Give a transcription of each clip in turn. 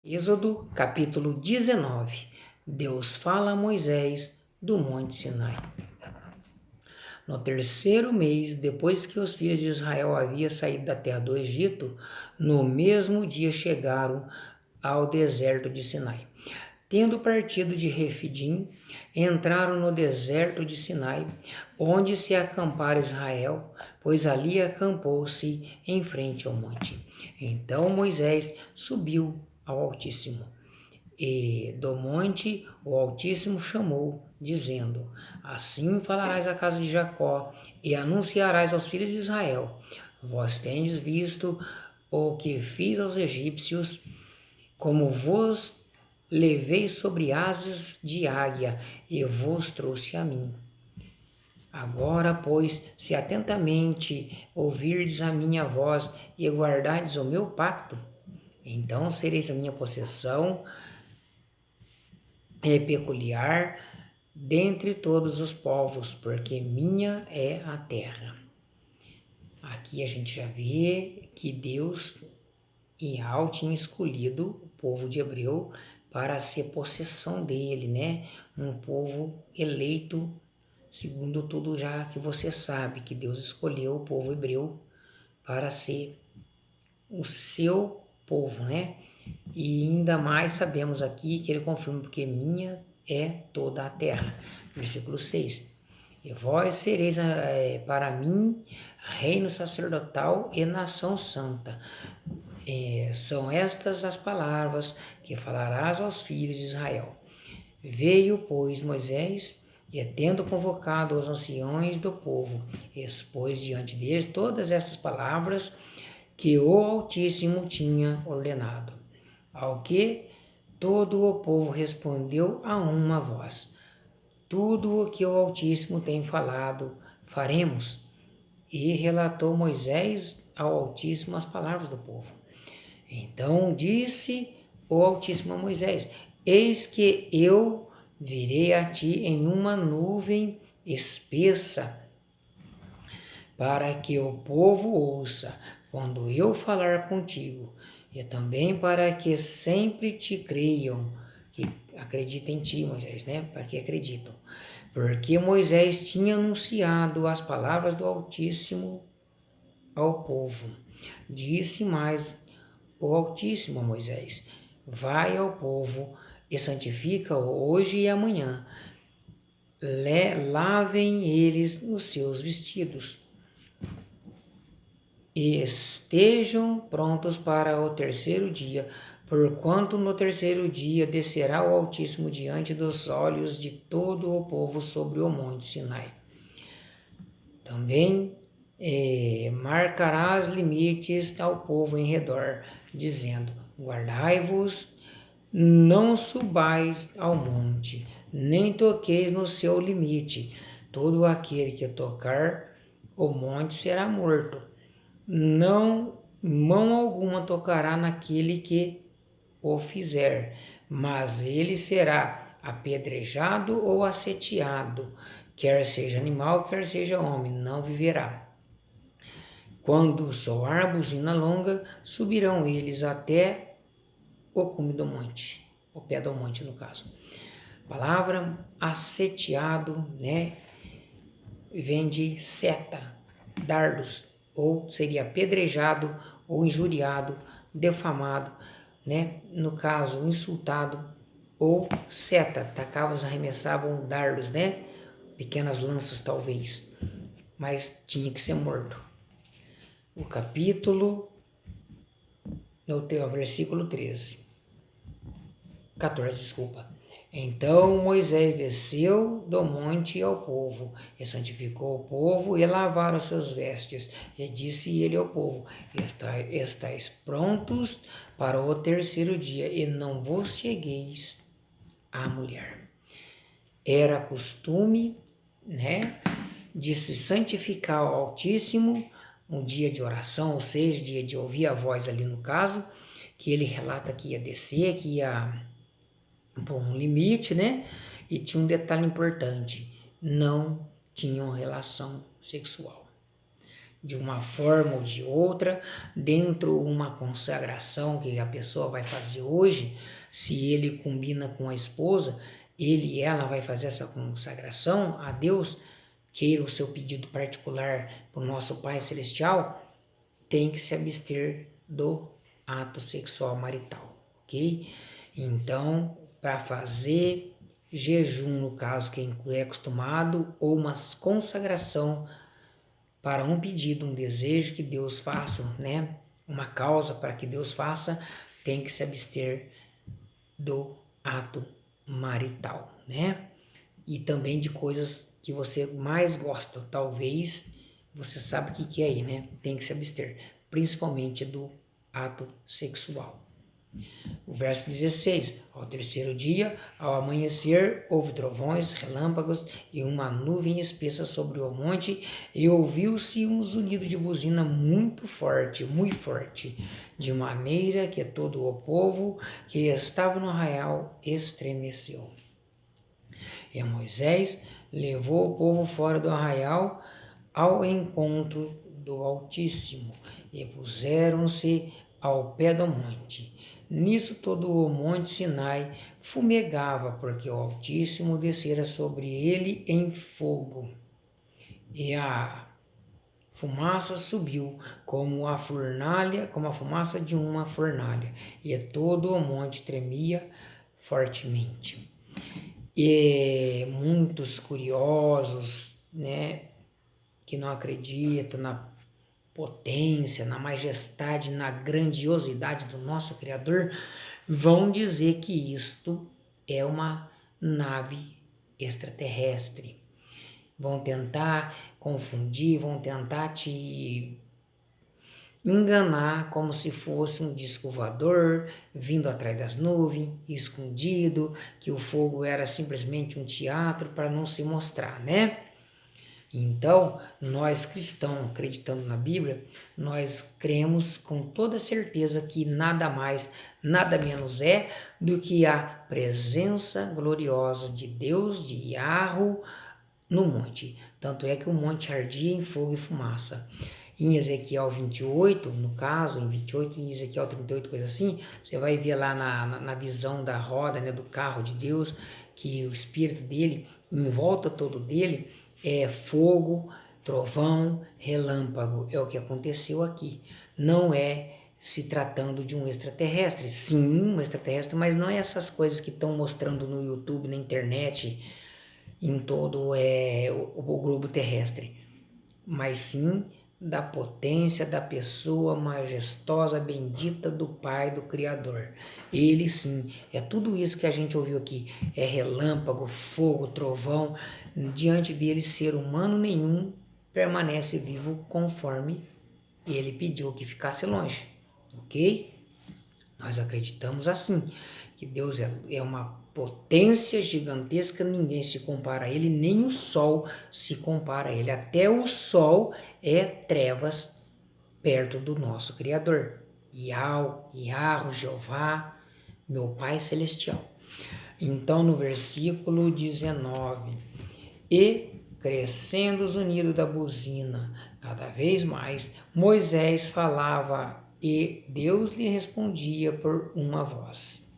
Êxodo capítulo 19. Deus fala a Moisés do Monte Sinai. No terceiro mês, depois que os filhos de Israel haviam saído da terra do Egito, no mesmo dia chegaram ao deserto de Sinai. Tendo partido de Refidim, entraram no deserto de Sinai, onde se acampara Israel, pois ali acampou-se em frente ao monte. Então Moisés subiu ao Altíssimo. E do monte o Altíssimo chamou, dizendo: Assim falarás à casa de Jacó e anunciarás aos filhos de Israel: Vós tendes visto o que fiz aos egípcios, como vos levei sobre asas de águia e vos trouxe a mim. Agora, pois, se atentamente ouvirdes a minha voz e guardardes o meu pacto, então sereis a minha possessão peculiar dentre todos os povos, porque minha é a terra. Aqui a gente já vê que Deus e Yahweh tinha escolhido o povo de Hebreu para ser possessão dele, né? Um povo eleito, segundo tudo já que você sabe, que Deus escolheu o povo hebreu para ser o seu povo, né? E ainda mais sabemos aqui que ele confirma, porque minha é toda a terra. Versículo 6. E vós sereis para mim reino sacerdotal e nação santa. São estas as palavras que falarás aos filhos de Israel. Veio, pois, Moisés, e tendo convocado os anciões do povo, expôs diante deles todas estas palavras que o Altíssimo tinha ordenado. Ao que todo o povo respondeu a uma voz: Tudo o que o Altíssimo tem falado, faremos. E relatou Moisés ao Altíssimo as palavras do povo. Então disse o Altíssimo a Moisés: Eis que eu virei a ti em uma nuvem espessa, para que o povo ouça quando eu falar contigo, e também para que sempre te creiam, que acreditem em ti, Moisés, né? Para que acreditam. Porque Moisés tinha anunciado as palavras do Altíssimo ao povo. Disse mais o Altíssimo a Moisés: Vai ao povo e santifica-o hoje e amanhã. Lavem eles os seus vestidos e estejam prontos para o terceiro dia, porquanto no terceiro dia descerá o Altíssimo diante dos olhos de todo o povo sobre o monte Sinai. Também marcarás limites ao povo em redor, dizendo: Guardai-vos, não subais ao monte, nem toqueis no seu limite. Todo aquele que tocar o monte será morto. Não mão alguma tocará naquele que o fizer, mas ele será apedrejado ou asseteado, quer seja animal, quer seja homem, não viverá. Quando soar a buzina longa, subirão eles até o cume do monte, o pé do monte no caso. Palavra asseteado, né? Vem de seta, dardos, ou seria apedrejado, ou injuriado, defamado, né? No caso, insultado, ou seta, atacavam, arremessavam dardos, né? Pequenas lanças talvez, mas tinha que ser morto. O capítulo, no versículo 14, desculpa. Então Moisés desceu do monte ao povo, e santificou o povo, e lavaram os seus vestes. E disse ele ao povo: Estais prontos para o terceiro dia, e não vos chegueis à mulher. Era costume, né, de se santificar ao Altíssimo, um dia de oração, ou seja, dia de ouvir a voz ali no caso, que ele relata que ia descer, que ia por um limite, né? E tinha um detalhe importante: não tinham relação sexual. de uma forma ou de outra, dentro de uma consagração que a pessoa vai fazer hoje, se ele combina com a esposa, ele e ela vai fazer essa consagração a Deus, queira o seu pedido particular para o nosso Pai Celestial, tem que se abster do ato sexual marital, ok? Então, para fazer jejum, no caso, quem é acostumado, ou uma consagração para um pedido, um desejo que Deus faça, né? Uma causa para que Deus faça, tem que se abster do ato marital, né? E também de coisas que você mais gosta, talvez você sabe o que é aí, né? Tem que se abster, principalmente do ato sexual. O verso 16: ao terceiro dia, ao amanhecer, houve trovões, relâmpagos e uma nuvem espessa sobre o monte, e ouviu-se um zunido de buzina muito forte, de maneira que todo o povo que estava no arraial estremeceu. E Moisés levou o povo fora do arraial ao encontro do Altíssimo, e puseram-se ao pé do monte. Nisso todo o monte Sinai fumegava, porque o Altíssimo descera sobre ele em fogo. E a fumaça subiu como a fumaça de uma fornalha, e todo o monte tremia fortemente. E muitos curiosos, né, que não acreditam na potência, na majestade, na grandiosidade do nosso Criador, vão dizer que isto é uma nave extraterrestre. Vão tentar confundir, vão tentar te enganar como se fosse um disco voador vindo atrás das nuvens, escondido, que o fogo era simplesmente um teatro para não se mostrar, né? Então, nós cristãos, acreditando na Bíblia, nós cremos com toda certeza que nada mais, nada menos é do que a presença gloriosa de Deus, de Yahweh, no monte. Tanto é que o monte ardia em fogo e fumaça. Em Ezequiel 28, no caso, em 28 e Ezequiel 38, coisa assim, você vai ver lá na visão da roda, né, do carro de Deus, que o espírito dele, em volta todo dele, é fogo, trovão, relâmpago. É o que aconteceu aqui. Não é se tratando de um extraterrestre. Sim, um extraterrestre, mas não é essas coisas que estão mostrando no YouTube, na internet, em todo o globo terrestre, mas sim da potência da pessoa majestosa, bendita do Pai, do Criador. Ele sim, é tudo isso que a gente ouviu aqui, é relâmpago, fogo, trovão, diante dele ser humano nenhum permanece vivo conforme ele pediu que ficasse longe, ok? Nós acreditamos assim, que Deus é uma potência gigantesca, ninguém se compara a ele, nem o sol se compara a ele. Até o sol é trevas perto do nosso Criador. Yahweh, Jeová, meu Pai Celestial. Então, no versículo 19: e crescendo o zunido da buzina cada vez mais, Moisés falava e Deus lhe respondia por uma voz.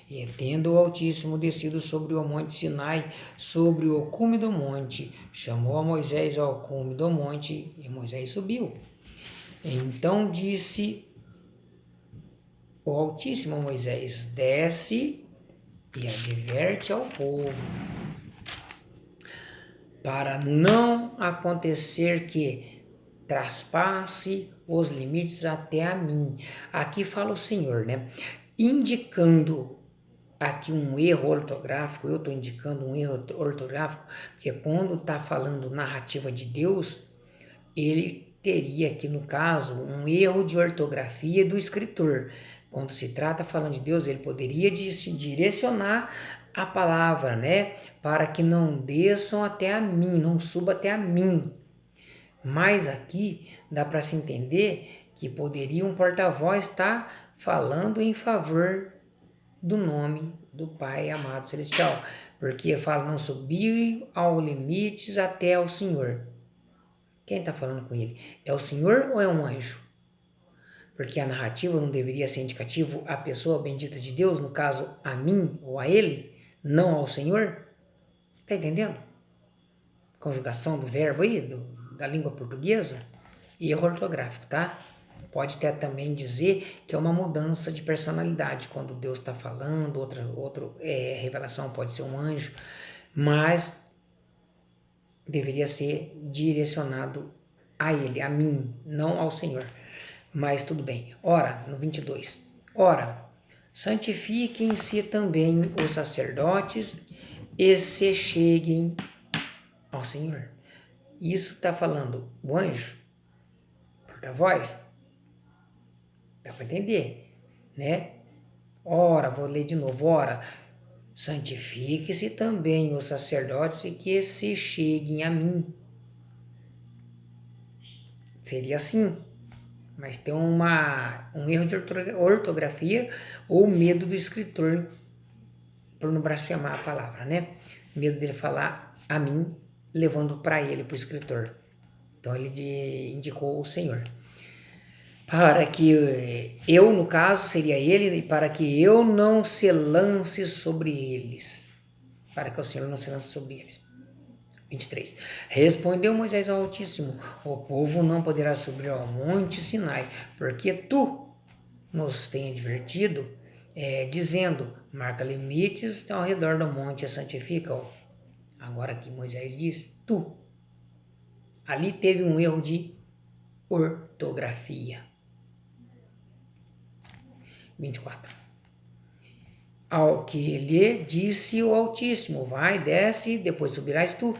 E tendo o Altíssimo descido sobre o monte Sinai, sobre o cume do monte, chamou a Moisés ao cume do monte, e Moisés subiu. Então disse o Altíssimo a Moisés: desce e adverte ao povo, para não acontecer que traspasse os limites até a mim. Aqui fala o Senhor, né? Indicando aqui um erro ortográfico, eu estou indicando um erro ortográfico, porque quando está falando narrativa de Deus, ele teria aqui no caso um erro de ortografia do escritor. Quando se trata falando de Deus, ele poderia direcionar a palavra, né, para que não desçam até a mim, não suba até a mim. Mas aqui dá para se entender que poderia um porta-voz estar falando em favor do nome do Pai amado celestial, porque fala não subir ao limites até o Senhor. Quem está falando com ele? É o Senhor ou é um anjo? Porque a narrativa não deveria ser indicativo à pessoa bendita de Deus, no caso a mim ou a ele, não ao Senhor? Está entendendo? Conjugação do verbo aí, da língua portuguesa, e erro ortográfico, tá? Pode até também dizer que é uma mudança de personalidade, quando Deus está falando, outra revelação pode ser um anjo, mas deveria ser direcionado a ele, a mim, não ao Senhor. Mas tudo bem. Ora, no 22. Ora, santifiquem-se também os sacerdotes e se cheguem ao Senhor. Isso está falando o anjo, porta-voz. Dá para entender, né? Ora, vou ler de novo. Ora, santifique-se também os sacerdotes e que se cheguem a mim. Seria assim, mas tem um erro de ortografia ou medo do escritor por não blasfemar a palavra, né? Medo dele falar a mim, levando para ele, para o escritor. Então ele indicou o Senhor. Para que eu, no caso, seria ele, e para que eu não se lance sobre eles. Para que o Senhor não se lance sobre eles. 23. Respondeu Moisés ao Altíssimo: o povo não poderá subir ao monte Sinai, porque tu nos tem advertido, dizendo: marca limites ao redor do monte e santifica-o. Agora aqui Moisés diz: tu. Ali teve um erro de ortografia. 24. Ao que lhe disse o Altíssimo: vai, desce, depois subirás tu,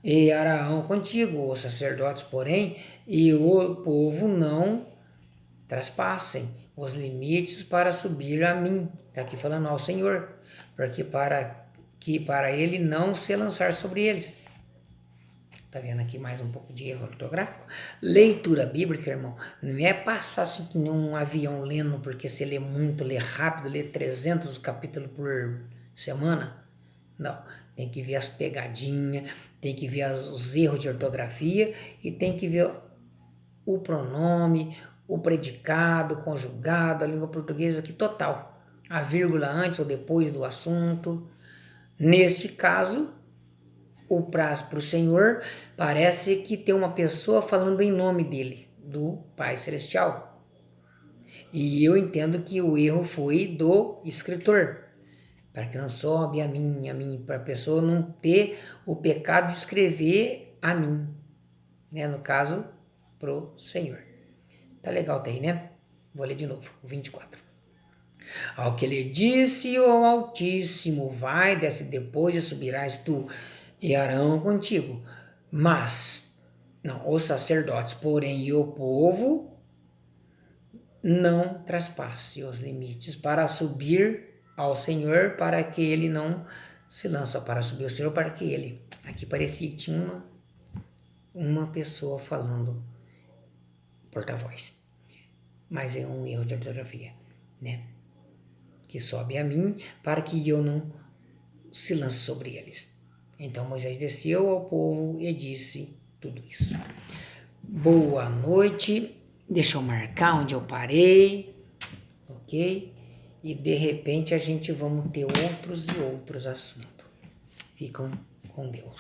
e Araão contigo, os sacerdotes, porém, e o povo não traspassem os limites para subir a mim. Está aqui falando ao Senhor, porque para ele não se lançar sobre eles. Tá vendo aqui mais um pouco de erro ortográfico? Leitura bíblica, irmão, não é passar assim que nem um avião lendo, porque você lê muito, lê rápido, lê 300 capítulos por semana. Não, tem que ver as pegadinhas, tem que ver os erros de ortografia e tem que ver o pronome, o predicado, o conjugado, a língua portuguesa aqui total. A vírgula antes ou depois do assunto. Neste caso, para o Senhor, parece que tem uma pessoa falando em nome dele, do Pai Celestial. E eu entendo que o erro foi do escritor, para que não sobe a mim, para a pessoa não ter o pecado de escrever a mim, né? No caso, pro Senhor. Tá legal, tá aí, né? Vou ler de novo, o 24. Ao que lhe disse o Altíssimo: vai, desce depois e subirás tu e Arão contigo. Mas, não, os sacerdotes, porém, e o povo não traspasse os limites para subir ao Senhor, para que ele não se lança para subir ao Senhor, para que ele. Aqui parecia que tinha uma pessoa falando porta-voz. Mas é um erro de ortografia, né? Que sobe a mim para que eu não se lance sobre eles. Então Moisés desceu ao povo e disse tudo isso. Boa noite. Deixa eu marcar onde eu parei, ok? E de repente a gente vamos ter outros e outros assuntos. Ficam com Deus.